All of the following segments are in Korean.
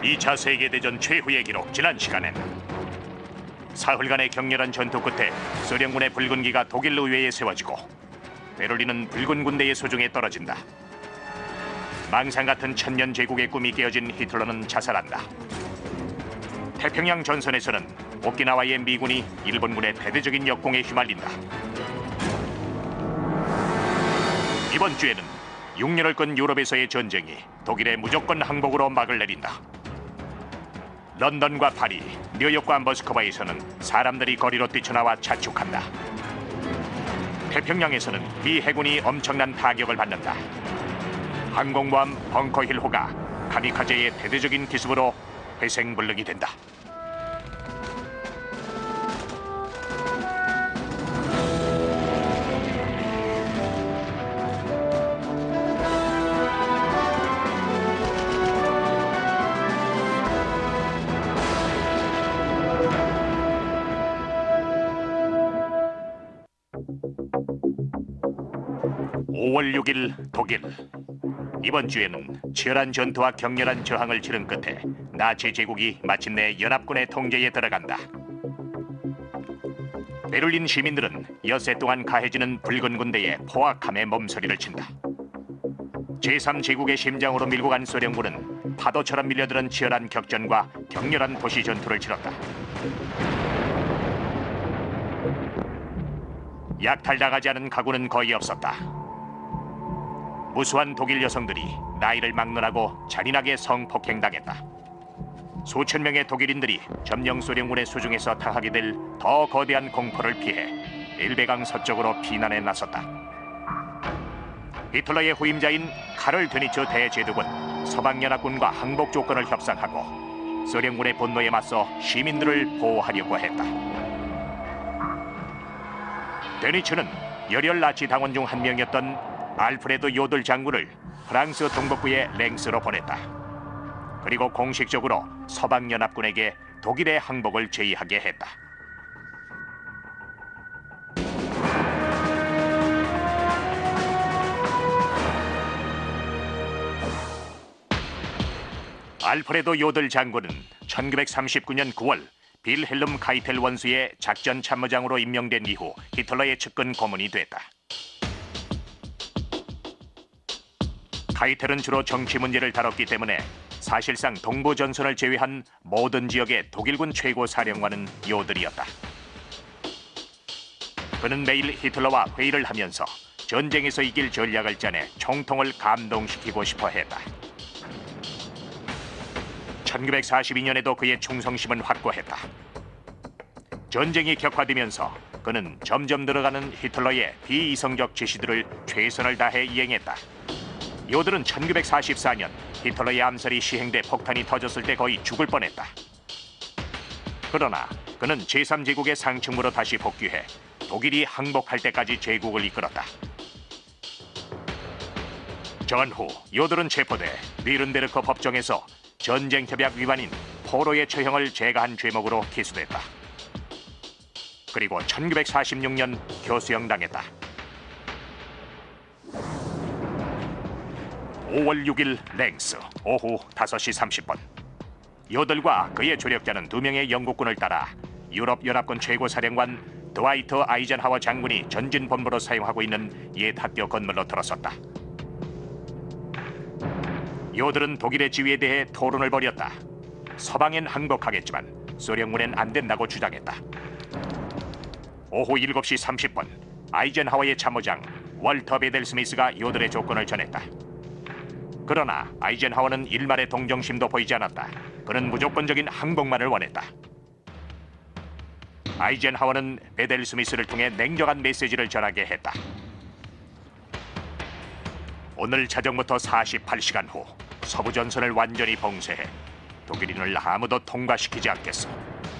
2차 세계대전 최후의 기록. 지난 시간엔 사흘간의 격렬한 전투 끝에 소련군의 붉은 기가 독일 의회에 세워지고 베를린은 붉은 군대의 소중에 떨어진다. 망상 같은 천년 제국의 꿈이 깨어진 히틀러는 자살한다. 태평양 전선에서는 오키나와의 미군이 일본군의 대대적인 역공에 휘말린다. 이번 주에는 6년을 끈 유럽에서의 전쟁이 독일의 무조건 항복으로 막을 내린다. 런던과 파리, 뉴욕과 모스크바에서는 사람들이 거리로 뛰쳐나와 자축한다. 태평양에서는 미 해군이 엄청난 타격을 받는다. 항공모함 벙커힐호가 카미카제의 대대적인 기습으로 회생불능이 된다. (5월 6일) 독일. 이번 주에는 치열한 전투와 격렬한 저항을 치른 끝에 나치 제국이 마침내 연합군의 통제에 들어간다. 베를린 시민들은 엿새 동안 가해지는 붉은 군대의 포악함에 몸서리를 친다. 제3제국의 심장으로 밀고 간 소련군은 파도처럼 밀려드는 치열한 격전과 격렬한 도시 전투를 치렀다. 약탈당하지 않은 가구는 거의 없었다. 무수한 독일 여성들이 나이를 막론하고 잔인하게 성폭행당했다. 수천 명의 독일인들이 점령 소련군의 수중에서 당하게 될 더 거대한 공포를 피해 엘베강 서쪽으로 피난에 나섰다. 히틀러의 후임자인 카를 드니츠 대제독은 서방연합군과 항복 조건을 협상하고 소련군의 분노에 맞서 시민들을 보호하려고 했다. 드니츠는 열혈 나치 당원 중 한 명이었던 알프레드 요들 장군을 프랑스 동북부의 랭스로 보냈다. 그리고 공식적으로 서방연합군에게 독일의 항복을 제의하게 했다. 알프레드 요들 장군은 1939년 9월 빌헬름 카이텔 원수의 작전 참모장으로 임명된 이후 히틀러의 측근 고문이 됐다. 카이텔은 주로 정치 문제를 다뤘기 때문에 사실상 동부 전선을 제외한 모든 지역의 독일군 최고 사령관은 요들이었다. 그는 매일 히틀러와 회의를 하면서 전쟁에서 이길 전략을 짜내 총통을 감동시키고 싶어 했다. 1942년에도 그의 충성심은 확고했다. 전쟁이 격화되면서 그는 점점 늘어가는 히틀러의 비이성적 지시들을 최선을 다해 이행했다. 요들은 1944년 히틀러의 암살이 시행돼 폭탄이 터졌을 때 거의 죽을 뻔했다. 그러나 그는 제3제국의 상층부로 다시 복귀해 독일이 항복할 때까지 제국을 이끌었다. 전후 요들은 체포돼 뉘른베르크 법정에서 전쟁협약 위반인 포로의 처형을 제거한 죄목으로 기소됐다. 그리고 1946년 교수형당했다. 5월 6일 랭스 오후 5시 30분 요들과 그의 조력자는 2명의 영국군을 따라 유럽연합군 최고사령관 드와이트 아이젠하워 장군이 전진본부로 사용하고 있는 옛 학교 건물로 들어섰다. 요들은 독일의 지위에 대해 토론을 벌였다. 서방엔 항복하겠지만 소련군엔 안 된다고 주장했다. 오후 7시 30분 아이젠하워의 참모장 월터 베델 스미스가 요들의 조건을 전했다. 그러나 아이젠하워는 일말의 동정심도 보이지 않았다. 그는 무조건적인 항복만을 원했다. 아이젠하워는 베델 스미스를 통해 냉정한 메시지를 전하게 했다. 오늘 자정부터 48시간 후 서부 전선을 완전히 봉쇄해 독일인을 아무도 통과시키지 않겠어.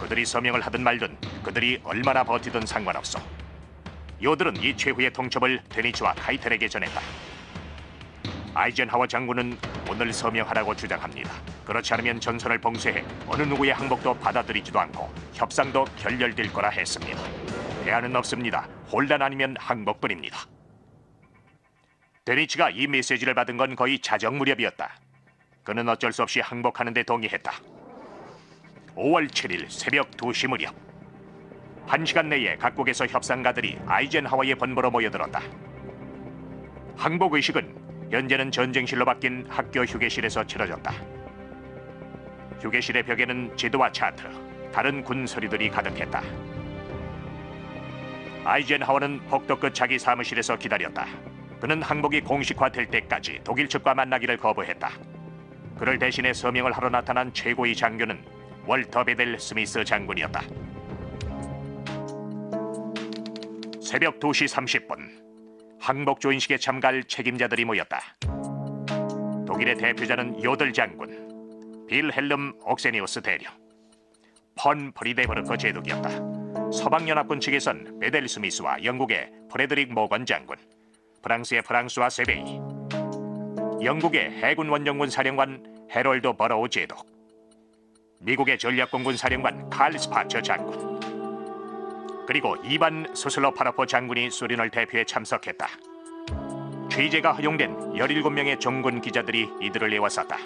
그들이 서명을 하든 말든 그들이 얼마나 버티든 상관없어. 요들은 이 최후의 통첩을 데니츠와 카이텔에게 전했다. 아이젠하워 장군은 오늘 서명하라고 주장합니다. 그렇지 않으면 전선을 봉쇄해 어느 누구의 항복도 받아들이지도 않고 협상도 결렬될 거라 했습니다. 대안은 없습니다. 혼란 아니면 항복뿐입니다. 데니츠가 이 메시지를 받은 건 거의 자정 무렵이었다. 그는 어쩔 수 없이 항복하는 데 동의했다. 5월 7일 새벽 2시 무렵 1시간 내에 각국에서 협상가들이 아이젠하워의 본부로 모여들었다. 항복 의식은 현재는 전쟁실로 바뀐 학교 휴게실에서 치러졌다. 휴게실의 벽에는 지도와 차트, 다른 군서류들이 가득했다. 아이젠하워는 복도 끝 자기 사무실에서 기다렸다. 그는 항복이 공식화될 때까지 독일 측과 만나기를 거부했다. 그를 대신해 서명을 하러 나타난 최고의 장교는 월터 베델 스미스 장군이었다. 새벽 2시 30분 항복 조인식에 참가할 책임자들이 모였다. 독일의 대표자는 요들 장군, 빌헬름 옥세니우스 대령, 펀 프리데버르크 제독이었다. 서방연합군 측에선 베델 스미스와 영국의 프레드릭 모건 장군, 프랑스의 프랑스와 세베이, 영국의 해군 원정군 사령관 해롤드 버로우 제독, 미국의 전략공군 사령관 칼 스파처 장군, 그리고 이반 스슬로파르포 장군이 소련을 대표해 참석했다. 취재가 허용된 17명의 정군 기자들이 이들을 에워쌌다.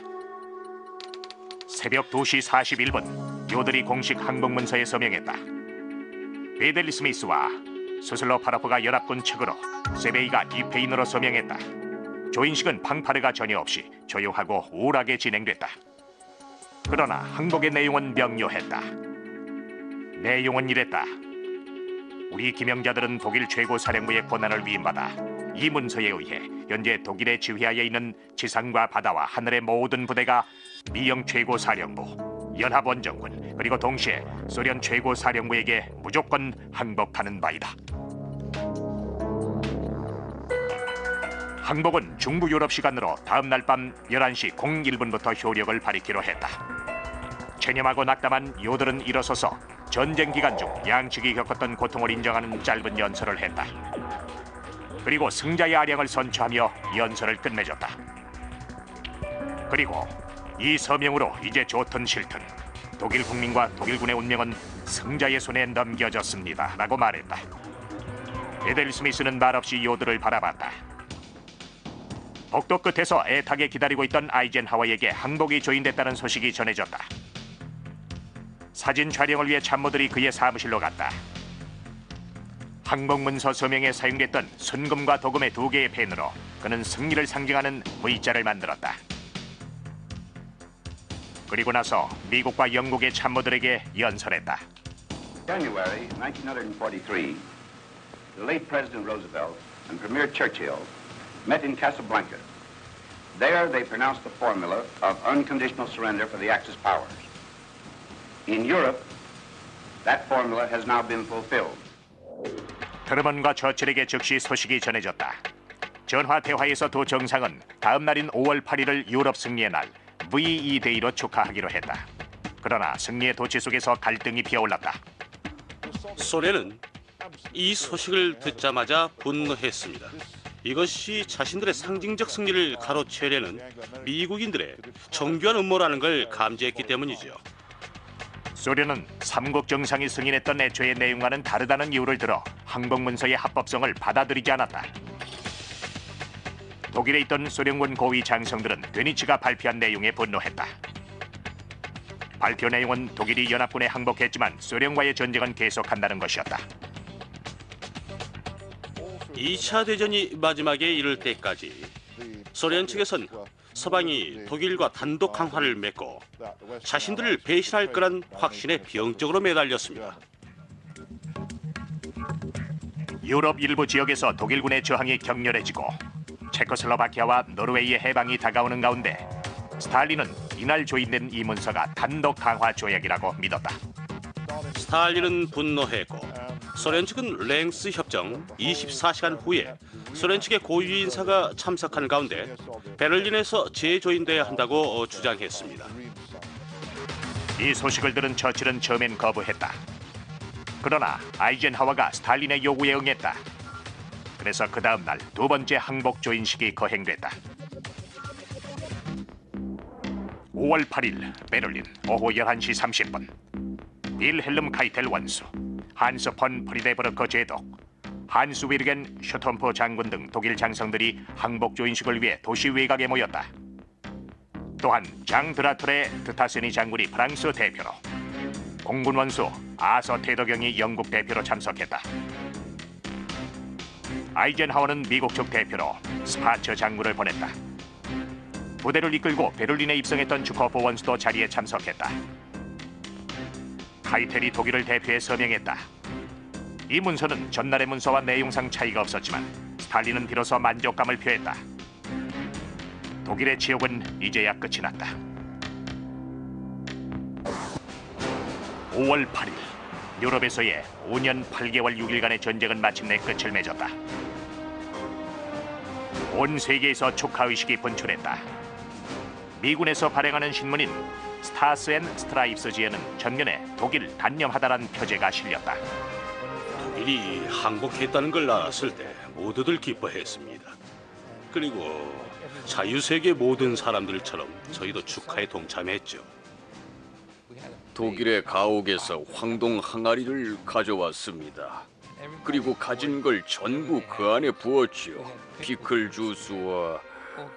새벽 2시 41분 요들이 공식 항복문서에 서명했다. 베델리 스미스와 스슬로파르포가 연합군 측으로, 세베이가 디페인으로 서명했다. 조인식은 팡파르가 전혀 없이 조용하고 우울하게 진행됐다. 그러나 항복의 내용은 명료했다. 내용은 이랬다. 우리 기명자들은 독일 최고 사령부의 권한을 위임받아 이 문서에 의해 현재 독일의 지휘하에 있는 지상과 바다와 하늘의 모든 부대가 미영 최고 사령부, 연합원정군, 그리고 동시에 소련 최고 사령부에게 무조건 항복하는 바이다. 항복은 중부 유럽 시간으로 다음 날 밤 11시 01분부터 효력을 발휘키로 했다. 체념하고 낙담한 요들은 일어서서 전쟁 기간 중 양측이 겪었던 고통을 인정하는 짧은 연설을 했다. 그리고 승자의 아량을 선처하며 연설을 끝맺었다. 그리고 이 서명으로 이제 좋든 싫든 독일 국민과 독일군의 운명은 승자의 손에 넘겨졌습니다 라고 말했다. 베델 스미스는 말없이 요들을 바라봤다. 복도 끝에서 애타게 기다리고 있던 아이젠하워에게 항복이 조인됐다는 소식이 전해졌다. 사진 촬영을 위해 참모들이 그의 사무실로 갔다. 항복문서 서명에 사용됐던 순금과 도금의 2개의 펜으로 그는 승리를 상징하는 V자를 만들었다. 그리고 나서 미국과 영국의 참모들에게 연설했다. January 1943, the late President Roosevelt and Premier Churchill met in Casablanca. There they pronounced the formula of unconditional surrender for the Axis powers. In Europe, that formula has now been fulfilled. 트루먼과 처칠에게 즉시 소식이 전해졌다. 전화 대화에서 두 정상은 다음 날인 5월 8일을 유럽 승리의 날 VE-데이로 축하하기로 했다. 그러나 승리의 도취 속에서 갈등이 피어올랐다. 소련은 이 소식을 듣자마자 분노했습니다. 이것이 자신들의 상징적 승리를 가로채려는 미국인들의 정교한 음모라는 걸 감지했기 때문이죠. 소련은 삼국 정상이 승인했던 애초의 내용과는 다르다는 이유를 들어 항복문서의 합법성을 받아들이지 않았다. 독일에 있던 소련군 고위 장성들은 드니츠가 발표한 내용에 분노했다. 발표 내용은 독일이 연합군에 항복했지만 소련과의 전쟁은 계속한다는 것이었다. 2차 대전이 마지막에 이를 때까지 소련 측에선 서방이 독일과 단독 강화를 맺고 자신들을 배신할 거란 확신에 병적으로 매달렸습니다. 유럽 일부 지역에서 독일군의 저항이 격렬해지고 체코슬로바키아와 노르웨이의 해방이 다가오는 가운데 스탈린은 이날 조인된 이 문서가 단독 강화 조약이라고 믿었다. 스탈린은 분노했고 소련 측은 랭스 협정 24시간 후에 소련 측의 고위 인사가 참석한 가운데 베를린에서 재조인돼야 한다고 주장했습니다. 이 소식을 들은 처칠은 처음엔 거부했다. 그러나 아이젠하워가 스탈린의 요구에 응했다. 그래서 그 다음 날 두 번째 항복 조인식이 거행됐다. 5월 8일 베를린 오후 11시 30분 빌헬름 카이텔 원수, 한스 펀 프리데버르크 제독, 한스 위르겐 슈톰프 장군 등 독일 장성들이 항복 조인식을 위해 도시 외곽에 모였다. 또한 장 드라툴의 드타세니 장군이 프랑스 대표로, 공군 원수 아서 테더경이 영국 대표로 참석했다. 아이젠하워는 미국 측 대표로 스파처 장군을 보냈다. 부대를 이끌고 베를린에 입성했던 주커프 원수도 자리에 참석했다. 카이텔이 독일을 대표해 서명했다. 이 문서는 전날의 문서와 내용상 차이가 없었지만 스탈린은 비로소 만족감을 표했다. 독일의 지옥은 이제야 끝이 났다. 5월 8일, 유럽에서의 5년 8개월 6일간의 전쟁은 마침내 끝을 맺었다. 온 세계에서 축하의식이 분출했다. 미군에서 발행하는 신문인 스타스 앤 스트라이프스지에는 전면에 독일 단념하다란 표제가 실렸다. 독일이 항복했다는 걸 알았을 때 모두들 기뻐했습니다. 그리고 자유세계 모든 사람들처럼 저희도 축하에 동참했죠. 독일의 가옥에서 황동 항아리를 가져왔습니다. 그리고 가진 걸 전부 그 안에 부었지요. 피클 주스와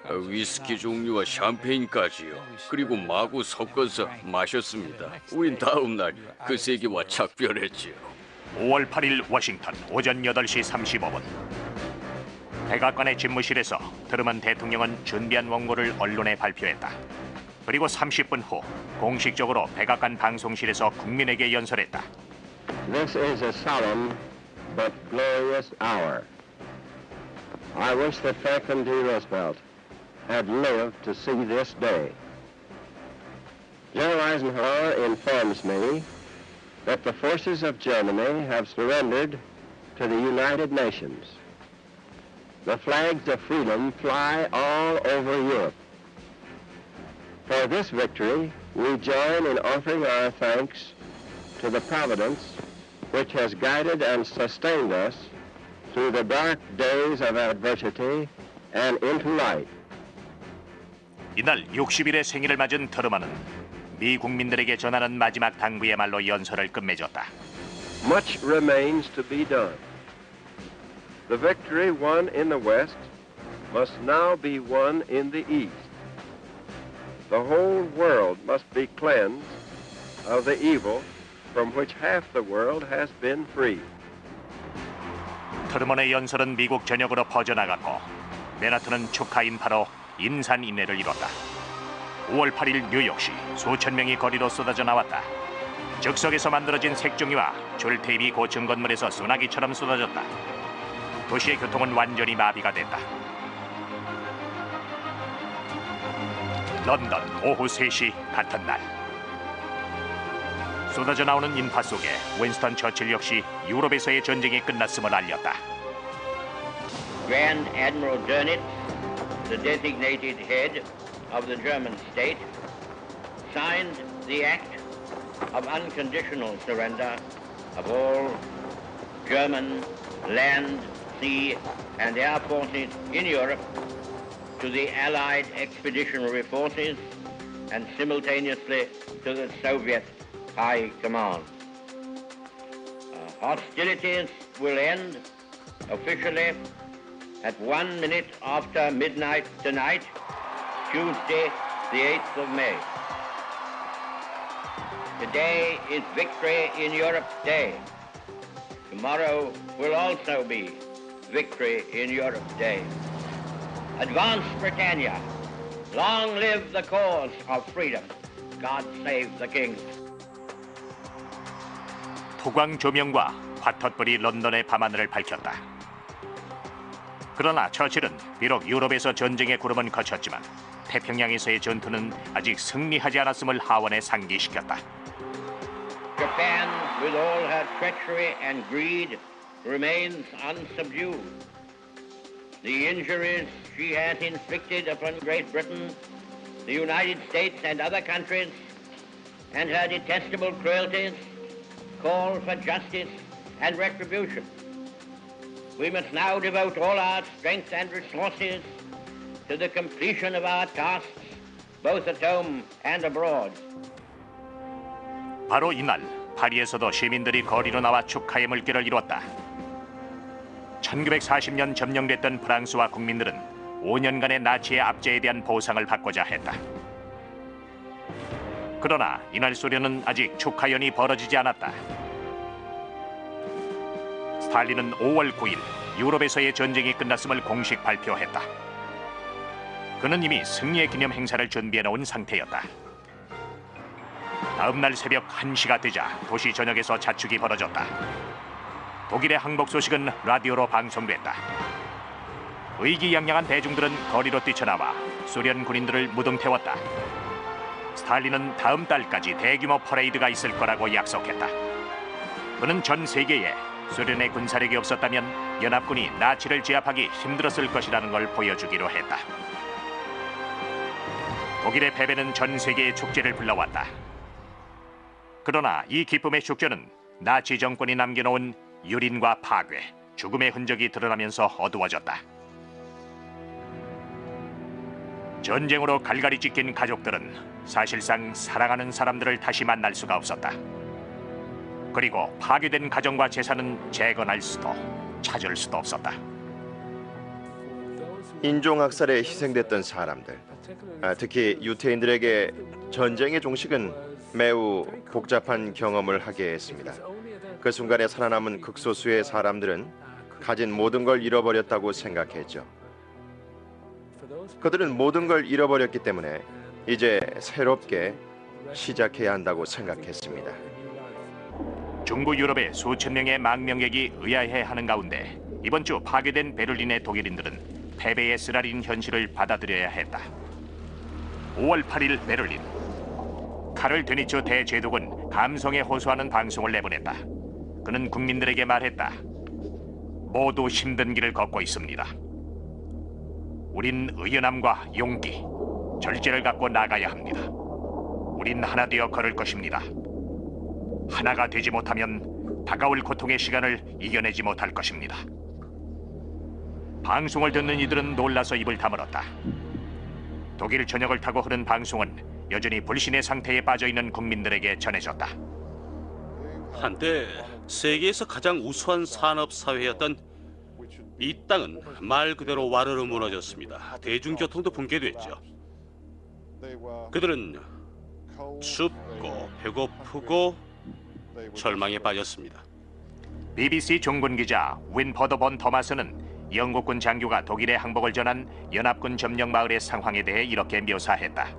위스키 종류와 샴페인까지요. 그리고 마구 섞어서 마셨습니다. 우린 다음 날 그 세계와 작별했지요. 5월 8일 워싱턴 오전 8시 35분. 백악관의 집무실에서 트루먼 대통령은 준비한 원고를 언론에 발표했다. 그리고 30분 후 공식적으로 백악관 방송실에서 국민에게 연설했다. This is a solemn but glorious hour. I wish that Franklin D. Roosevelt had lived to see this day. General Eisenhower informs me that the forces of Germany have surrendered to the United Nations. The flags of freedom fly all over Europe. For this victory, we join in offering our thanks to the Providence which has guided and sustained us through the dark days of adversity and into light. 이날 60일의 생일을 맞은 트루먼은 미 국민들에게 전하는 마지막 당부의 말로 연설을 끝맺었다. Much remains to be done. The victory won in the West must now be won in the East. The whole world must be cleansed of the evil from which half the world has been free. 트루먼의 연설은 미국 전역으로 퍼져나갔고 맨하튼은 축하 인파로 임산인해를 이뤘다. 5월 8일 뉴욕시 수천 명이 거리로 쏟아져 나왔다. 즉석에서 만들어진 색종이와 줄테이프 고층 건물에서 소나기처럼 쏟아졌다. 도시의 교통은 완전히 마비가 됐다. 런던 오후 3시 같은 날, 쏟아져 나오는 인파 속에 윈스턴 처칠 역시 유럽에서의 전쟁이 끝났음을 알렸다. Grand Admiral Dönitz, the designated head of the German state, signed the act of unconditional surrender of all German land, sea, and air forces in Europe to the Allied expeditionary forces and simultaneously to the Soviet High Command. Hostilities will end officially at 1 minute after midnight tonight, Tuesday, the 8th of May. Today is Victory in Europe Day. Tomorrow will also be Victory in Europe Day. Advance Britannia. Long live the cause of freedom. God save the King. 투광 조명과 화텄불이 런던의 밤하늘을 밝혔다. 그러나 처칠은 비록 유럽에서 전쟁의 구름은 거쳤지만 태평양에서의 전투는 아직 승리하지 않았음을 하원에 상기시켰다. Japan, with all her treachery and greed, remains unsubdued. The injuries she has inflicted upon Great Britain, the United States and other countries, and her detestable cruelties call for justice and retribution. We must now devote all our strength and resources to the completion of our tasks, both at home and abroad. 바로 이날 파리에서도 시민들이 거리로 나와 축하의 물결을 이뤘다. 1940년 점령됐던 프랑스와 국민들은 5년간의 나치의 압제에 대한 보상을 받고자 했다. 그러나 이날 소련은 아직 축하연이 벌어지지 않았다. 스탈린은 5월 9일 유럽에서의 전쟁이 끝났음을 공식 발표했다. 그는 이미 승리의 기념 행사를 준비해 놓은 상태였다. 다음 날 새벽 1시가 되자 도시 전역에서 자축이 벌어졌다. 독일의 항복 소식은 라디오로 방송됐다. 의기양양한 대중들은 거리로 뛰쳐나와 소련 군인들을 무등 태웠다. 스탈린은 다음 달까지 대규모 퍼레이드가 있을 거라고 약속했다. 그는 전 세계에 소련의 군사력이 없었다면 연합군이 나치를 제압하기 힘들었을 것이라는 걸 보여주기로 했다. 독일의 패배는 전 세계의 축제를 불러왔다. 그러나 이 기쁨의 축제는 나치 정권이 남겨놓은 유린과 파괴, 죽음의 흔적이 드러나면서 어두워졌다. 전쟁으로 갈갈이 찢긴 가족들은 사실상 사랑하는 사람들을 다시 만날 수가 없었다. 그리고 파괴된 가정과 재산은 재건할 수도 찾을 수도 없었다. 인종학살에 희생됐던 사람들, 특히 유태인들에게 전쟁의 종식은 매우 복잡한 경험을 하게 했습니다. 그 순간에 살아남은 극소수의 사람들은 가진 모든 걸 잃어버렸다고 생각했죠. 그들은 모든 걸 잃어버렸기 때문에 이제 새롭게 시작해야 한다고 생각했습니다. 중부 유럽의 수천 명의 망명객이 의아해하는 가운데 이번 주 파괴된 베를린의 독일인들은 패배의 쓰라린 현실을 받아들여야 했다. 5월 8일 베를린. 카를 드니츠 대제독은 감성에 호소하는 방송을 내보냈다. 그는 국민들에게 말했다. 모두 힘든 길을 걷고 있습니다. 우린 의연함과 용기, 절제를 갖고 나가야 합니다. 우린 하나 되어 걸을 것입니다. 하나가 되지 못하면 다가올 고통의 시간을 이겨내지 못할 것입니다. 방송을 듣는 이들은 놀라서 입을 다물었다. 독일 전역을 타고 흐른 방송은 여전히 불신의 상태에 빠져있는 국민들에게 전해졌다. 한때 세계에서 가장 우수한 산업 사회였던 이 땅은 말 그대로 와르르 무너졌습니다. 대중교통도 붕괴됐죠. 그들은 춥고 배고프고 절망에 빠졌습니다. BBC 종군 기자 윈퍼더 본 토마스는 영국군 장교가 독일의 항복을 전한 연합군 점령 마을의 상황에 대해 이렇게 묘사했다.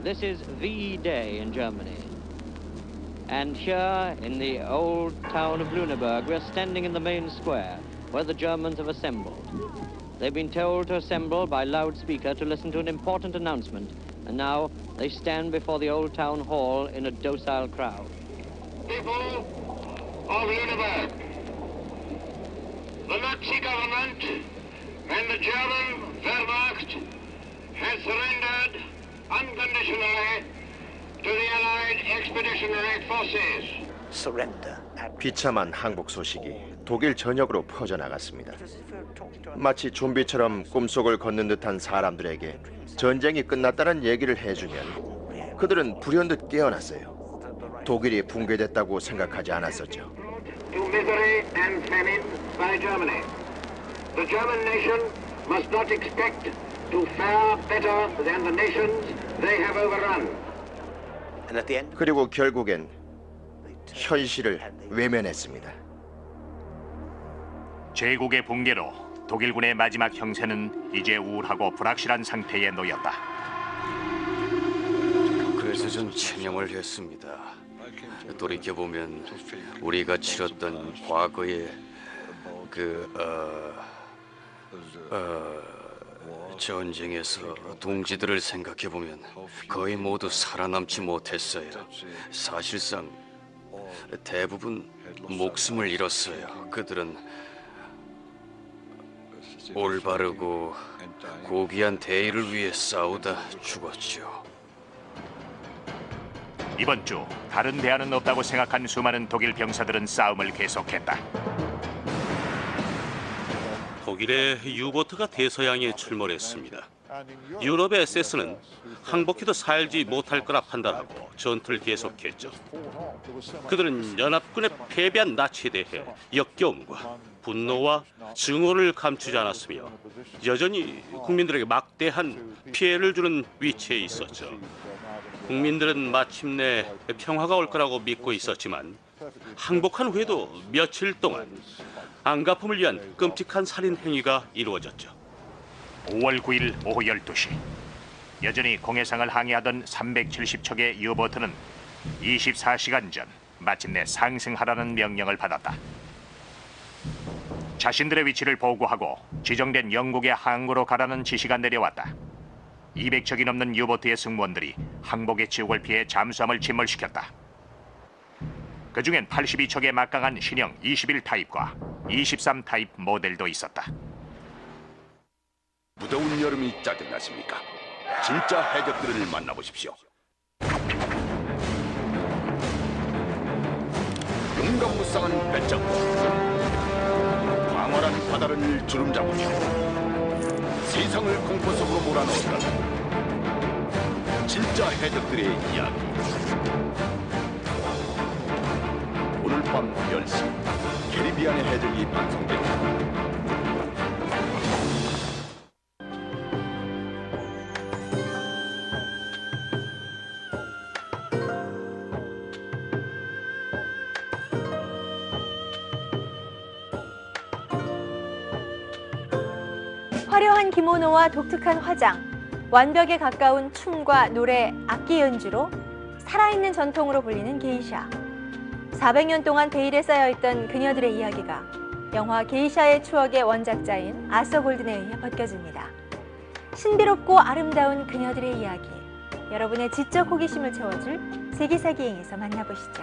This is the day in Germany. And here in the old town of Lüneburg, we're standing in the main square where the Germans have assembled. They've been told to assemble by loudspeaker to listen to an important announcement. And now they stand before the old town hall in a docile crowd. People of Lüneburg, the Nazi government and the German Wehrmacht has surrendered unconditionally to the Allied Expeditionary Forces. 비참한 항복 소식이 독일 전역으로 퍼져나갔습니다. 마치 좀비처럼 꿈속을 걷는 듯한 사람들에게 전쟁이 끝났다는 얘기를 해주면 그들은 불현듯 깨어났어요. 독일이 붕괴됐다고 생각하지 않았었죠. To misery and famine by Germany. The German nation must not expect to fare better than the nations they have overrun. 그리고 결국엔 현실을 외면했습니다. 제국의 붕괴로 독일군의 마지막 형세는 이제 우울하고 불확실한 상태에 놓였다. 그래서 전 체념을 했습니다. 돌이켜보면 우리가 치렀던 과거의 전쟁에서 동지들을 생각해보면 거의 모두 살아남지 못했어요. 사실상 대부분 목숨을 잃었어요. 그들은 올바르고 고귀한 대의를 위해 싸우다 죽었죠. 이번 주 다른 대안은 없다고 생각한 수많은 독일 병사들은 싸움을 계속했다. 독일의 유보트가 대서양에 출몰했습니다. 유럽의 SS는 항복해도 살지 못할 거라 판단하고 전투를 계속했죠. 그들은 연합군의 패배한 나치에 대해 역겨움과 분노와 증오를 감추지 않았으며 여전히 국민들에게 막대한 피해를 주는 위치에 있었죠. 국민들은 마침내 평화가 올 거라고 믿고 있었지만 항복한 후에도 며칠 동안 안가품을 위한 끔찍한 살인 행위가 이루어졌죠. 5월 9일 오후 12시 여전히 공해상을 항해하던 370척의 유보트는 24시간 전 마침내 상승하라는 명령을 받았다. 자신들의 위치를 보고하고 지정된 영국의 항구로 가라는 지시가 내려왔다. 200척이 넘는 유보트의 승무원들이 항복의 지옥을 피해 잠수함을 침몰시켰다. 그중엔 82척의 막강한 신형 21 타입과 23 타입 모델도 있었다. 무더운 여름이 짜증나십니까? 진짜 해적들을 만나보십시오. 용감무쌍한 배짱, 광활한 바다를 주름잡으시고 세상을 공포 속으로 몰아넣었다. 진짜 해적들의 이야기. 오늘 밤 10시 캐리비안의 해적이 방송됩니다. 화려한 기모노와 독특한 화장, 완벽에 가까운 춤과 노래, 악기 연주로 살아있는 전통으로 불리는 게이샤. 400년 동안 베일에 쌓여있던 그녀들의 이야기가 영화 게이샤의 추억의 원작자인 아서 골든에 의해 벗겨집니다. 신비롭고 아름다운 그녀들의 이야기, 여러분의 지적 호기심을 채워줄 세계사기행에서 만나보시죠.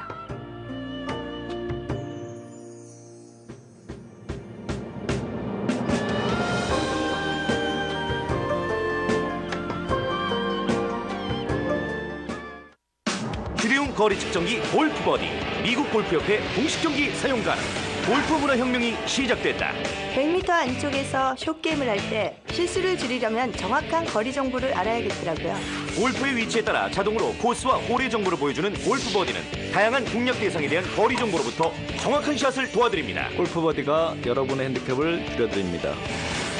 휴대용 거리 측정기 골프버디, 미국 골프협회 공식 경기 사용 가능. 골프 문화 혁명이 시작됐다. 100m 안쪽에서 숏게임을 할 때 실수를 줄이려면 정확한 거리 정보를 알아야겠더라고요. 골프의 위치에 따라 자동으로 코스와 홀의 정보를 보여주는 골프버디는 다양한 공략 대상에 대한 거리 정보로부터 정확한 샷을 도와드립니다. 골프버디가 여러분의 핸디캡을 줄여드립니다.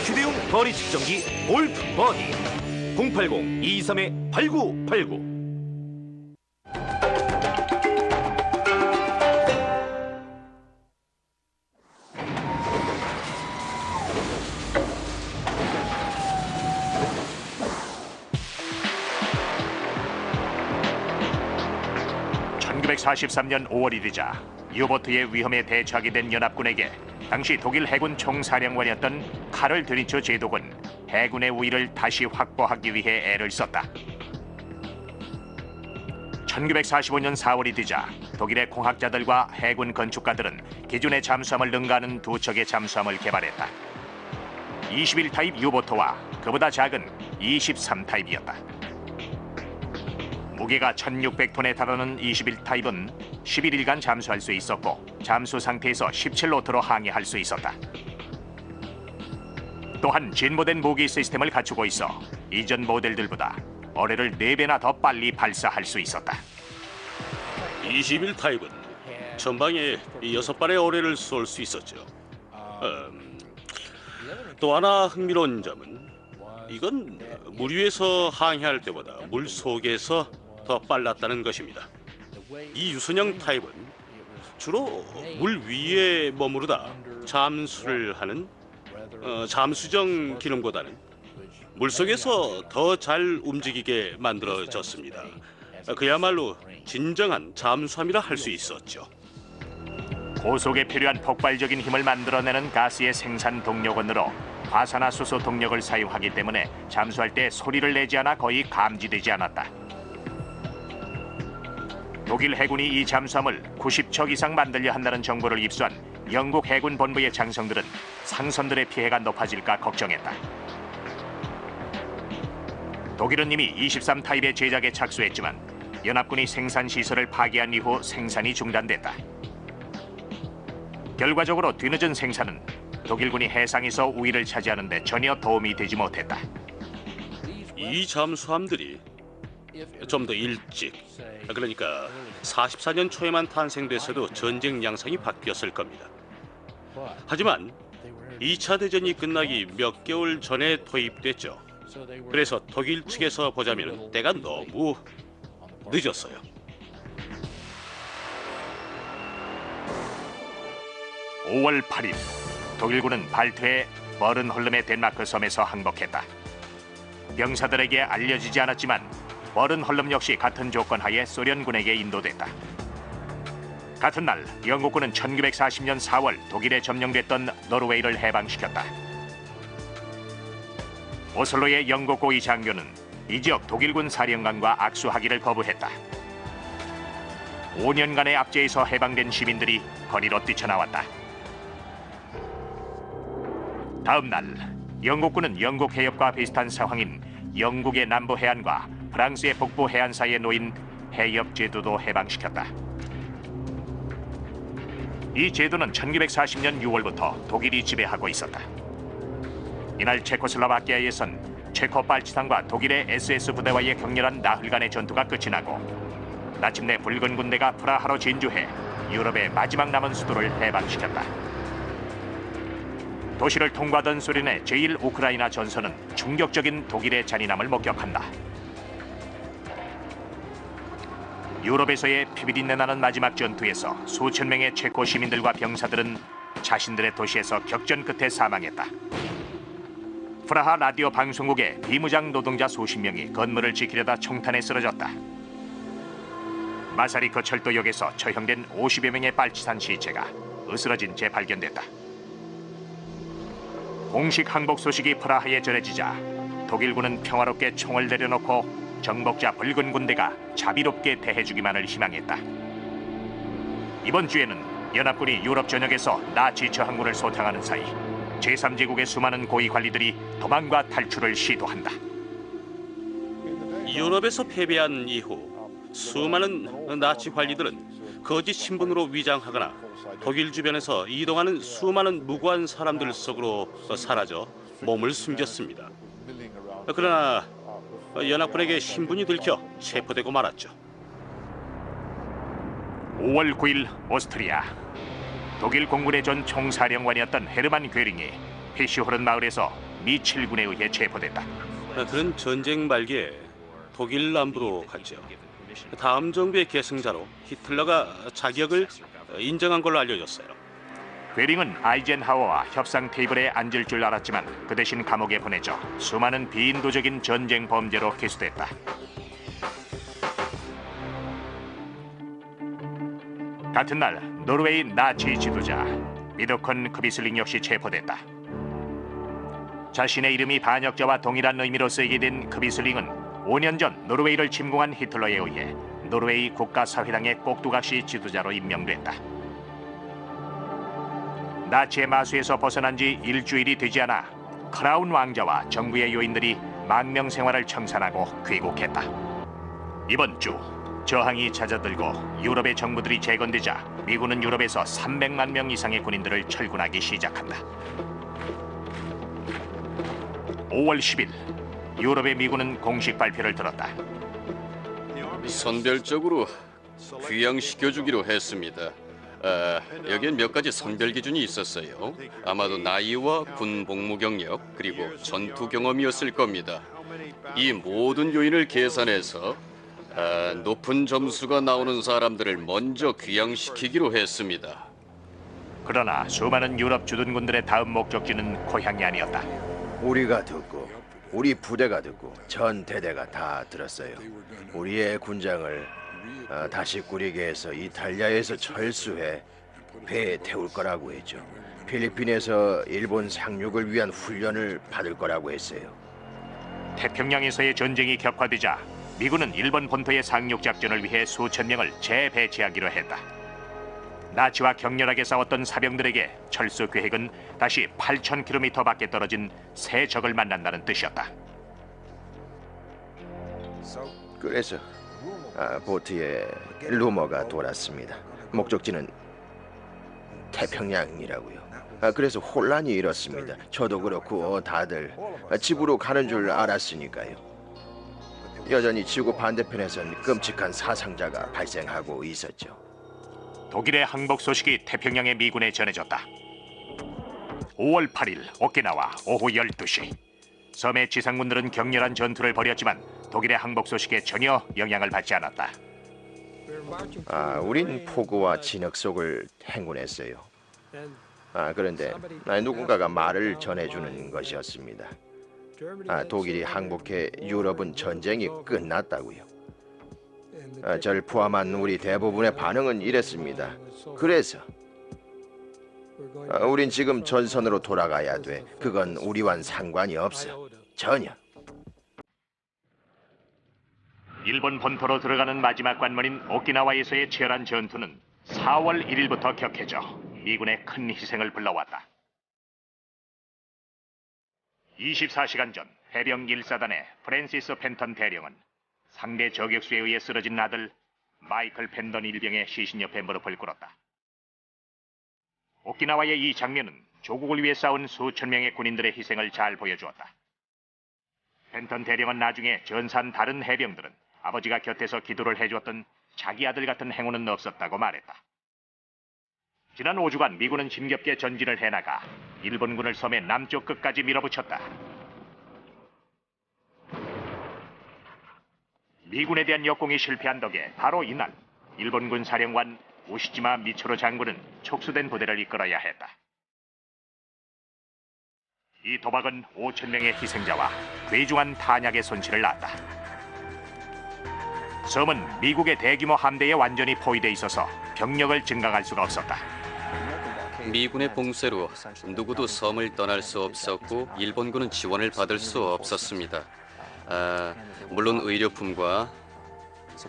휴대용 거리 측정기 골프버디 080-223-8989. (1943년 5월이 되자) 유보트의 위험에 대처하게 된 연합군에게 당시 독일 해군 총사령관이었던 카를 드니츠 제독은 해군의 우위를 다시 확보하기 위해 애를 썼다. 1945년 4월이 되자 독일의 공학자들과 해군 건축가들은 기존의 잠수함을 능가하는 두 척의 잠수함을 개발했다. 21 타입 유보트와 그보다 작은 23 타입이었다. 무게가 1600톤에 달하는 21 타입은 11일간 잠수할 수 있었고 잠수 상태에서 17노트로 항해할 수 있었다. 또한 진보된 무기 시스템을 갖추고 있어 이전 모델들보다 어뢰를 4배나 더 빨리 발사할 수 있었다. 21 타입은 전방에 6발의 어뢰를 쏠 수 있었죠. 또 하나 흥미로운 점은 이건 물 위에서 항해할 때보다 물 속에서 더 빨랐다는 것입니다. 이 유선형 타입은 주로 물 위에 머무르다 잠수를 하는 잠수정 기능보다는 물속에서 더 잘 움직이게 만들어졌습니다. 그야말로 진정한 잠수함이라 할 수 있었죠. 고속에 필요한 폭발적인 힘을 만들어내는 가스의 생산 동력원으로 화산화수소 동력을 사용하기 때문에 잠수할 때 소리를 내지 않아 거의 감지되지 않았다. 독일 해군이 이 잠수함을 90척 이상 만들려 한다는 정보를 입수한 영국 해군 본부의 장성들은 상선들의 피해가 높아질까 걱정했다. 독일은 이미 23 타입의 제작에 착수했지만 연합군이 생산 시설을 파괴한 이후 생산이 중단됐다. 결과적으로 뒤늦은 생산은 독일군이 해상에서 우위를 차지하는 데 전혀 도움이 되지 못했다. 이 잠수함들이 좀 더 일찍, 그러니까 44년 초에만 탄생됐어도 전쟁 양상이 바뀌었을 겁니다. 하지만 2차 대전이 끝나기 몇 개월 전에 도입됐죠. 그래서 독일 측에서 보자면 때가 너무 늦었어요. (5월 8일) 독일군은 발트해 버른홀름의 덴마크 섬에서 항복했다. 병사들에게 알려지지 않았지만 버른홀름 역시 같은 조건 하에 소련군에게 인도됐다. 같은 날 영국군은 1940년 4월 독일에 점령됐던 노르웨이를 해방시켰다. 오슬로의 영국 고위 장교는 이 지역 독일군 사령관과 악수하기를 거부했다. 5년간의 압제에서 해방된 시민들이 거리로 뛰쳐나왔다. 다음 날 영국군은 영국 해협과 비슷한 상황인 영국의 남부 해안과 프랑스의 북부 해안 사이에 놓인 해협 제도도 해방시켰다. 이 제도는 1940년 6월부터 독일이 지배하고 있었다. 이날 체코슬로바키아에선 체코 빨치산과 독일의 SS 부대와의 격렬한 나흘간의 전투가 끝이 나고 마침내 붉은 군대가 프라하로 진주해 유럽의 마지막 남은 수도를 해방시켰다. 도시를 통과하던 소련의 제1우크라이나 전선은 충격적인 독일의 잔인함을 목격한다. 유럽에서의 피비린내 나는 마지막 전투에서 수천 명의 체코 시민들과 병사들은 자신들의 도시에서 격전 끝에 사망했다. 프라하 라디오 방송국의 비무장 노동자 수십 명이 건물을 지키려다 총탄에 쓰러졌다. 마사리크 철도역에서 처형된 50여 명의 빨치산 시체가 으스러진 채 발견됐다. 공식 항복 소식이 프라하에 전해지자 독일군은 평화롭게 총을 내려놓고 정복자 붉은 군대가 자비롭게 대해주기만을 희망했다. 이번 주에는 연합군이 유럽 전역에서 나치 저항군을 소탕하는 사이 제3제국의 수많은 고위 관리들이 도망과 탈출을 시도한다. 유럽에서 패배한 이후 수많은 나치 관리들은 거짓 신분으로 위장하거나 독일 주변에서 이동하는 수많은 무고한 사람들 속으로 사라져 몸을 숨겼습니다. 그러나 연합군에게 신분이 들켜 체포되고 말았죠. 5월 9일 오스트리아 독일 공군의 전 총사령관이었던 헤르만 괴링이 피슈호른 마을에서 미 7군에 의해 체포됐다. 그는 전쟁 말기에 독일 남부로 갔죠. 다음 정부의 계승자로 히틀러가 자격을 인정한 걸로 알려졌어요. 괴링은 아이젠하워와 협상 테이블에 앉을 줄 알았지만 그 대신 감옥에 보내져 수많은 비인도적인 전쟁 범죄로 기소됐다. 같은 날 노르웨이 나치 지도자 미도컨 크비슬링 역시 체포됐다. 자신의 이름이 반역자와 동일한 의미로 쓰이게 된 크비슬링은 5년 전 노르웨이를 침공한 히틀러에 의해 노르웨이 국가사회당의 꼭두각시 지도자로 임명됐다. 나치의 마수에서 벗어난 지 일주일이 되지 않아 크라운 왕자와 정부의 요인들이 망명 생활을 청산하고 귀국했다. 이번 주 저항이 잦아들고 유럽의 정부들이 재건되자 미군은 유럽에서 300만 명 이상의 군인들을 철군하기 시작한다. 5월 10일 유럽의 미군은 공식 발표를 들었다. 선별적으로 귀양시켜주기로 했습니다. 여기엔 몇 가지 선별 기준이 있었어요. 아마도 나이와 군 복무 경력 그리고 전투 경험이었을 겁니다. 이 모든 요인을 계산해서 높은 점수가 나오는 사람들을 먼저 귀양시키기로 했습니다. 그러나 수많은 유럽 주둔군들의 다음 목적지는 고향이 아니었다. 우리가 듣고 우리 부대가 듣고 전 대대가 다 들었어요. 우리의 군장을 다시 꾸리게 해서 이탈리아에서 철수해 배에 태울 거라고 했죠. 필리핀에서 일본 상륙을 위한 훈련을 받을 거라고 했어요. 태평양에서의 전쟁이 격화되자 미군은 일본 본토의 상륙 작전을 위해 수천 명을 재배치하기로 했다. 나치와 격렬하게 싸웠던 사병들에게 철수 계획은 다시 8,000km 밖에 떨어진 새 적을 만난다는 뜻이었다. 그래서 보트에 루머가 돌았습니다. 목적지는 태평양이라고요. 그래서 혼란이 일었습니다. 저도 그렇고 다들 집으로 가는 줄 알았으니까요. 여전히 지구 반대편에선 끔찍한 사상자가 발생하고 있었죠. 독일의 항복 소식이 태평양의 미군에 전해졌다. 5월 8일 오키나와 오후 12시 섬의 지상군들은 격렬한 전투를 벌였지만 독일의 항복 소식에 전혀 영향을 받지 않았다. 우린 포구와 진흙 속을 행군했어요. 그런데 누군가가 말을 전해주는 것이었습니다. 독일이 항복해 유럽은 전쟁이 끝났다고요. 저를 포함한 우리 대부분의 반응은 이랬습니다. 그래서 우린 지금 전선으로 돌아가야 돼. 그건 우리와는 상관이 없어. 전혀. 일본 본토로 들어가는 마지막 관문인 오키나와에서의 치열한 전투는 4월 1일부터 격해져 미군의 큰 희생을 불러왔다. 24시간 전 해병 1사단의 프랜시스 펜턴 대령은 상대 저격수에 의해 쓰러진 아들 마이클 펜던 일병의 시신 옆에 무릎을 꿇었다. 오키나와의 이 장면은 조국을 위해 싸운 수천 명의 군인들의 희생을 잘 보여주었다. 펜턴 대령은 나중에 전사한 다른 해병들은 아버지가 곁에서 기도를 해주었던 자기 아들 같은 행운은 없었다고 말했다. 지난 5주간 미군은 힘겹게 전진을 해나가 일본군을 섬의 남쪽 끝까지 밀어붙였다. 미군에 대한 역공이 실패한 덕에 바로 이날 일본군 사령관 우시지마 미츠루 장군은 촉수된 부대를 이끌어야 했다. 이 도박은 5,000명의 희생자와 괴중한 탄약의 손실을 낳았다. 섬은 미국의 대규모 함대에 완전히 포위돼 있어서 병력을 증강할 수가 없었다. 미군의 봉쇄로 누구도 섬을 떠날 수 없었고 일본군은 지원을 받을 수 없었습니다. 물론 의료품과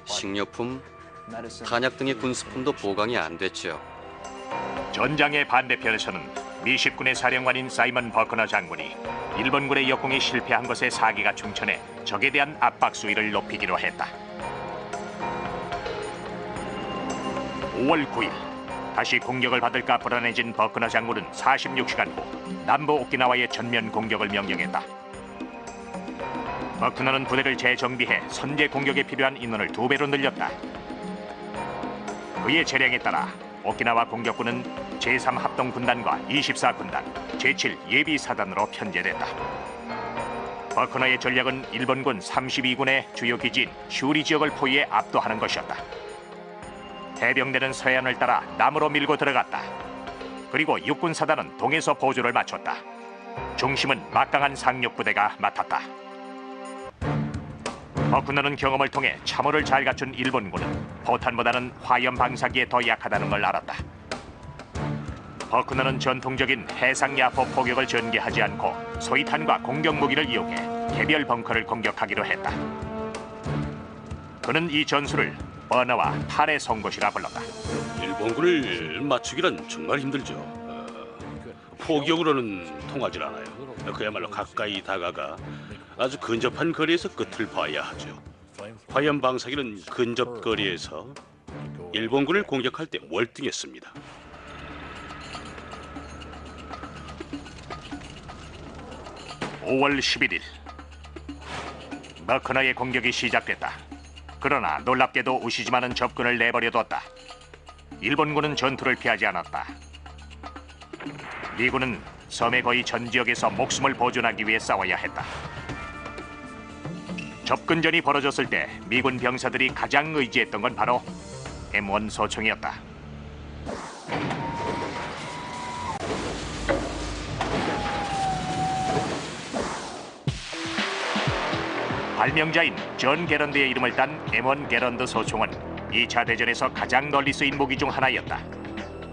식료품, 탄약 등의 군수품도 보강이 안 됐죠. 전장의 반대편에서는 미십군의 사령관인 사이먼 버크너 장군이 일본군의 역공이 실패한 것에 사기가 충천해 적에 대한 압박 수위를 높이기로 했다. 5월 9일 다시 공격을 받을까 불안해진 버크너 장군은 46시간 후 남부 오키나와의 전면 공격을 명령했다. 버크너는 부대를 재정비해 선제 공격에 필요한 인원을 2배로 늘렸다. 그의 재량에 따라 오키나와 공격군은 제3합동군단과 24군단, 제7 예비사단으로 편제됐다. 버크너의 전략은 일본군 32군의 주요 기지인 슈리 지역을 포위해 압도하는 것이었다. 해병대는 서해안을 따라 남으로 밀고 들어갔다. 그리고 육군사단은 동에서 보조를 맞췄다. 중심은 막강한 상륙부대가 맡았다. 버크너는 경험을 통해 참호를 잘 갖춘 일본군은 포탄보다는 화염 방사기에 더 약하다는 걸 알았다. 버크너는 전통적인 해상 야포 포격을 전개하지 않고 소위탄과 공격 무기를 이용해 개별 벙커를 공격하기로 했다. 그는 이 전술을 버너와 탈의 송곳이라 불렀다. 일본군을 맞추기란 정말 힘들죠. 포격으로는 통하질 않아요. 그야말로 가까이 다가가 아주 근접한 거리에서 끝을 봐야 하죠. 화염 방사기는 근접 거리에서 일본군을 공격할 때 월등했습니다. (5월 11일) 버크너의 공격이 시작됐다. 그러나 놀랍게도 우시지마는 접근을 내버려뒀다. 일본군은 전투를 피하지 않았다. 미군은 섬의 거의 전 지역에서 목숨을 보존하기 위해 싸워야 했다. 접근전이 벌어졌을 때 미군 병사들이 가장 의지했던 건 바로 M1 소총이었다. 발명자인 존 게런드의 이름을 딴 M1 게런드 소총은 2차 대전에서 가장 널리 쓰인 무기 중 하나였다.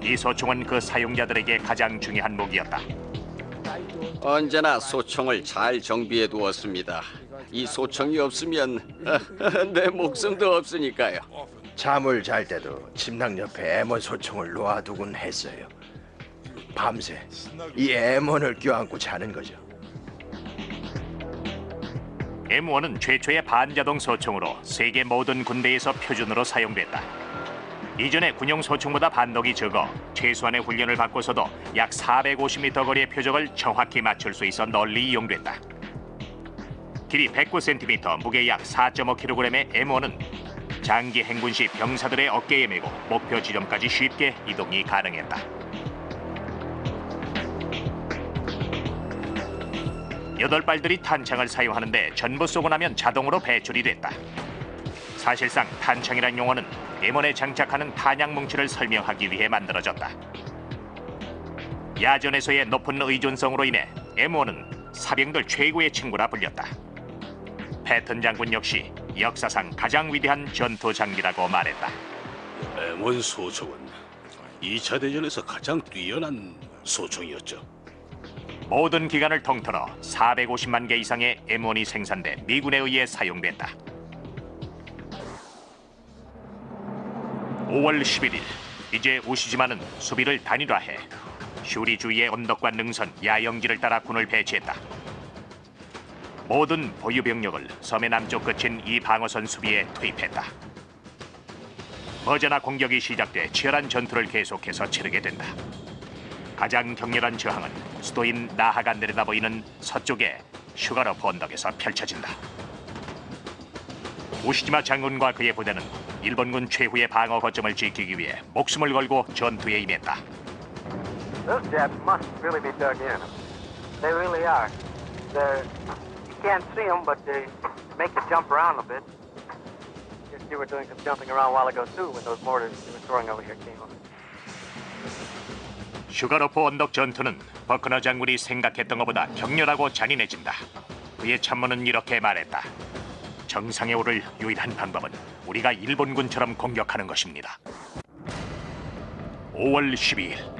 이 소총은 그 사용자들에게 가장 중요한 무기였다. 언제나 소총을 잘 정비해 두었습니다. 이 소총이 없으면 내 목숨도 없으니까요. 잠을 잘 때도 침낭 옆에 M1 소총을 놓아두곤 했어요. 밤새 이 M1을 껴안고 자는 거죠. M1은 최초의 반자동 소총으로 세계 모든 군대에서 표준으로 사용됐다. 이전의 군용 소총보다 반동이 적어 최소한의 훈련을 받고서도 약 450m 거리의 표적을 정확히 맞출 수 있어 널리 이용됐다. 길이 109cm, 무게 약 4.5kg의 M1은 장기 행군 시 병사들의 어깨에 메고 목표 지점까지 쉽게 이동이 가능했다. 8발들이 탄창을 사용하는데 전부 쏘고 나면 자동으로 배출이 됐다. 사실상 탄창이란 용어는 M1에 장착하는 탄약 뭉치를 설명하기 위해 만들어졌다. 야전에서의 높은 의존성으로 인해 M1은 사병들 최고의 친구라 불렸다. 패턴 장군 역시 역사상 가장 위대한 전투 장비라고 말했다. M1 소총은 2차 대전에서 가장 뛰어난 소총이었죠. 모든 기간을 통틀어 450만 개 이상의 M1이 생산돼 미군에 의해 사용됐다. 5월 11일, 이제 우시지마는 수비를 단일화해 슈리 주위의 언덕과 능선, 야영지를 따라 군을 배치했다. 모든 보유 병력을 섬의 남쪽 끝인 이 방어선 수비에 투입했다. 머지나 공격이 시작돼 치열한 전투를 계속해서 치르게 된다. 가장 격렬한 저항은 수도인 나하가 내려다 보이는 서쪽의 슈가로프 언덕에서 펼쳐진다. 우시지마 장군과 그의 부대는 일본군 최후의 방어 거점을 지키기 위해 목숨을 걸고 전투에 임했다. Those Japs must really be dug in. They really are. You can't see them, but they make you jump around a bit. Guess you were doing some jumping around a while ago too when those mortars you were throwing over here came up. 슈가로프 언덕 전투는 버크너 장군이 생각했던 것보다 격렬하고 잔인해진다. 그의 참모는 이렇게 말했다. 정상에 오를 유일한 방법은 우리가 일본군처럼 공격하는 것입니다. 5월 12일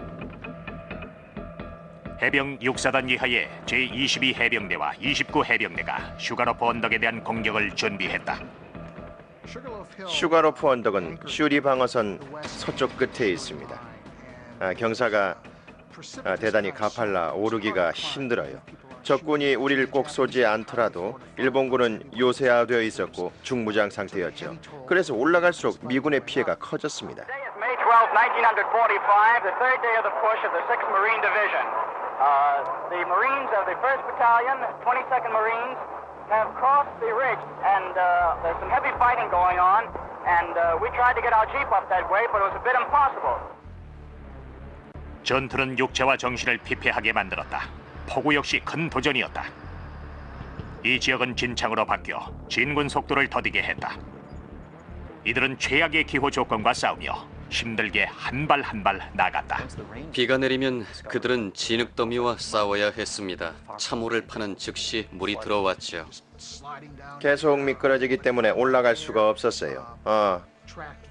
해병 육사단 이하의 제22 해병대와 29 해병대가 슈가로프 언덕에 대한 공격을 준비했다. 슈가로프 언덕은 슈리 방어선 서쪽 끝에 있습니다. 경사가 대단히 가팔라 오르기가 힘들어요. 적군이 우리를 꼭 쏘지 않더라도 일본군은 요새화되어 있었고 중무장 상태였죠. 그래서 올라갈수록 미군의 피해가 커졌습니다. May 12, 1945, the third day of the push of the 6th Marine Division. The Marines of the 1st Battalion, 22nd Marines, have crossed the ridge, and there's some heavy fighting going on, and we tried to get our jeep up that way, but it was a bit impossible. 전투는 육체와 정신을 피폐하게 만들었다. 폭우 역시 큰 도전이었다. 이 지역은 진창으로 바뀌어 진군 속도를 더디게 했다. 이들은 최악의 기후 조건과 싸우며 힘들게 한 발 한 발 나갔다. 비가 내리면 그들은 진흙더미와 싸워야 했습니다. 참호를 파는 즉시 물이 들어왔죠. 계속 미끄러지기 때문에 올라갈 수가 없었어요.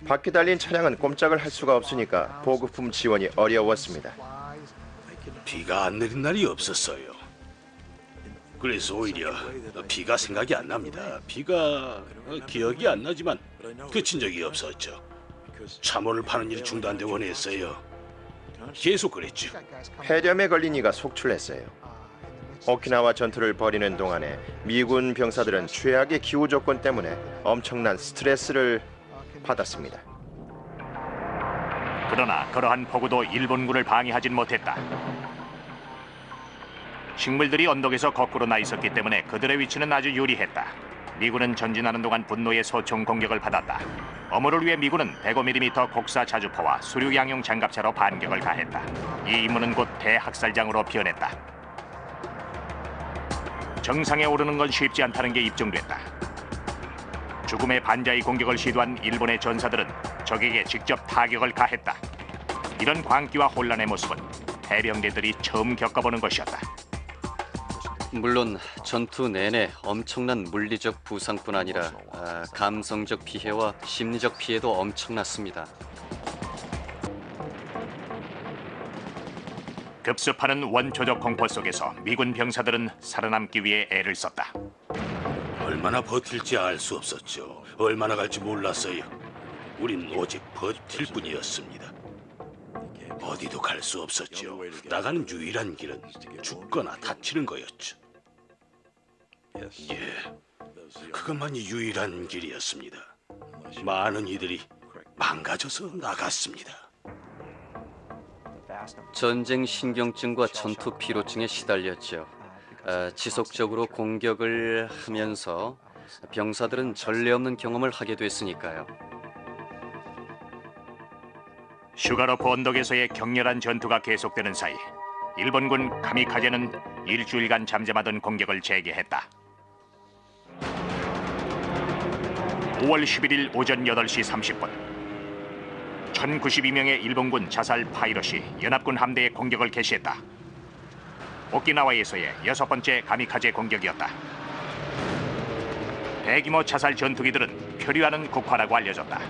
바퀴 달린 차량은 꼼짝을 할 수가 없으니까 보급품 지원이 어려웠습니다. 비가 안 내린 날이 없었어요. 그래서 오히려 비가 생각이 안 납니다. 비가 기억이 안 나지만 그친 적이 없었죠. 참호를 파는 일이 중단되곤 원했어요. 계속 그랬죠. 폐렴에 걸린 이가 속출했어요. 오키나와 전투를 벌이는 동안에 미군 병사들은 최악의 기후 조건 때문에 엄청난 스트레스를 받았습니다. 그러나 그러한 폭우도 일본군을 방해하진 못했다. 식물들이 언덕에서 거꾸로 나 있었기 때문에 그들의 위치는 아주 유리했다. 미군은 전진하는 동안 분노의 소총 공격을 받았다. 어무를 위해 미군은 105mm 곡사 자주포와 수류 양용 장갑차로 반격을 가했다. 이 임무는 곧 대학살장으로 변했다. 정상에 오르는 건 쉽지 않다는 게 입증됐다. 죽음의 반자의 공격을 시도한 일본의 전사들은 적에게 직접 타격을 가했다. 이런 광기와 혼란의 모습은 해병대들이 처음 겪어보는 것이었다. 물론 전투 내내 엄청난 물리적 부상뿐 아니라 감성적 피해와 심리적 피해도 엄청났습니다. 급습하는 원초적 공포 속에서 미군 병사들은 살아남기 위해 애를 썼다. 얼마나 버틸지 알 수 없었죠. 얼마나 갈지 몰랐어요. 우린 오직 버틸 뿐이었습니다. 어디도 갈 수 없었죠. 나가는 유일한 길은 죽거나 다치는 거였죠. 예, 그것만이 유일한 길이었습니다. 많은 이들이 망가져서 나갔습니다. 전쟁 신경증과 전투 피로증에 시달렸죠. 지속적으로 공격을 하면서 병사들은 전례 없는 경험을 하게 됐으니까요. 슈가로프 언덕에서의 격렬한 전투가 계속되는 사이 일본군 카미카제는 일주일간 잠잠하던 공격을 재개했다. 5월 11일 오전 8시 30분 1092명의 일본군 자살 파이럿이 연합군 함대에 공격을 개시했다. 오키나와에서의 6번째 카미카제 공격이었다. 대규모 자살 전투기들은 표류하는 국화라고 알려졌다.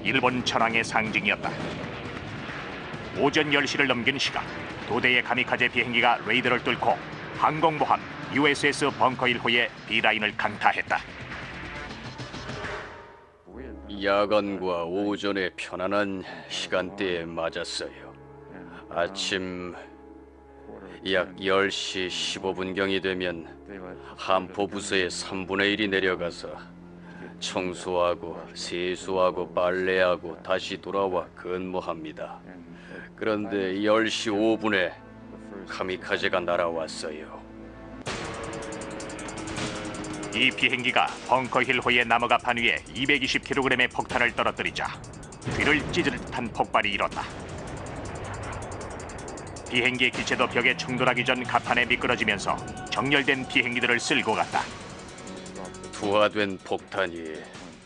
일본 천황의 상징이었다. 오전 10시를 넘긴 시각, 두 대의 카미카제 비행기가 레이더를 뚫고 항공모함 USS 벙커 1호의 B라인을 강타했다. 야간과 오전의 편안한 시간대에 맞았어요. 아침 약 10시 15분경이 되면 함포 부서의 3분의 1이 내려가서 청소하고 세수하고 빨래하고 다시 돌아와 근무합니다. 그런데 10시 5분에 카미카제가 날아왔어요. 이 비행기가 벙커 힐호의 나무가판 위에 220kg의 폭탄을 떨어뜨리자 귀를 찢을 듯한 폭발이 일었다. 비행기의 기체도 벽에 충돌하기 전 가판에 미끄러지면서 정렬된 비행기들을 쓸고 갔다. 투하된 폭탄이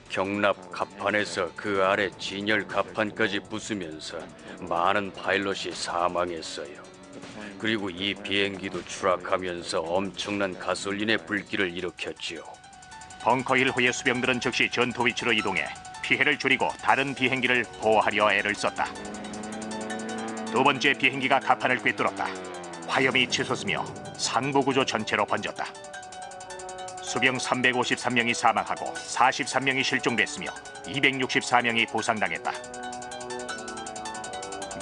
경납 가판에서 그 아래 진열 가판까지 부수면서 많은 파일럿이 사망했어요. 그리고 이 비행기도 추락하면서 엄청난 가솔린의 불길을 일으켰지요. 벙커 1호의 수병들은 즉시 전투 위치로 이동해 피해를 줄이고 다른 비행기를 보호하려 애를 썼다. 두 번째 비행기가 가판을 꿰뚫었다. 화염이 치솟으며 상부구조 전체로 번졌다. 수병 353명이 사망하고 43명이 실종됐으며 264명이 부상당했다.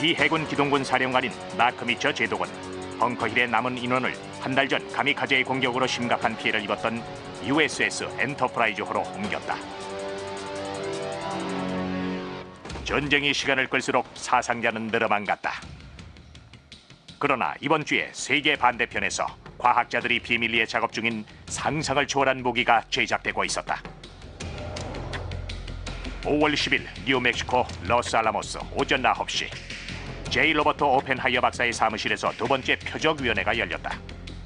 미 해군 기동군 사령관인 나크미처 제독은 벙커힐의 남은 인원을 한 달 전 카미카제의 공격으로 심각한 피해를 입었던 USS 엔터프라이즈호로 옮겼다. 전쟁이 시간을 끌수록 사상자는 늘어만 갔다. 그러나 이번 주에 세계 반대편에서 과학자들이 비밀리에 작업 중인 상상을 초월한 무기가 제작되고 있었다. 5월 10일 뉴멕시코 로스알라모스 오전 9시 제이 로버트 오펜하이어 박사의 사무실에서 두 번째 표적위원회가 열렸다.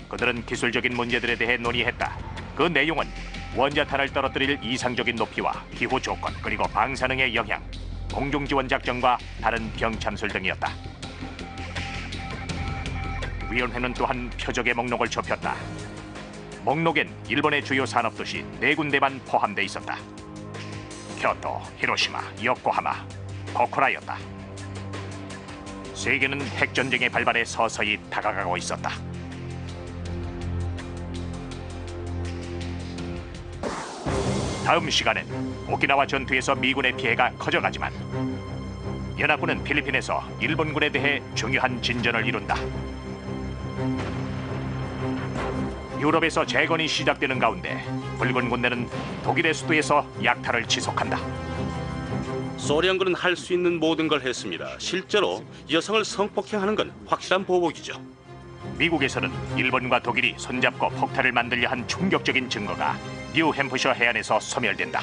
그들은 기술적인 문제들에 대해 논의했다. 그 내용은 원자탄을 떨어뜨릴 이상적인 높이와 기후 조건 그리고 방사능의 영향, 공중지원 작전과 다른 병참술 등이었다. 위원회는 또한 표적의 목록을 좁혔다. 목록엔 일본의 주요 산업도시 4군데만 포함돼 있었다. 교토, 히로시마, 요코하마, 포쿠라였다. 세계는 핵전쟁의 발발에 서서히 다가가고 있었다. 다음 시간엔 오키나와 전투에서 미군의 피해가 커져가지만 연합군은 필리핀에서 일본군에 대해 중요한 진전을 이룬다. 유럽에서 재건이 시작되는 가운데 붉은 군대는 독일의 수도에서 약탈을 지속한다. 소련군은 할 수 있는 모든 걸 했습니다. 실제로 여성을 성폭행하는 건 확실한 보복이죠. 미국에서는 일본과 독일이 손잡고 폭탄을 만들려 한 충격적인 증거가 뉴햄프셔 해안에서 소멸된다.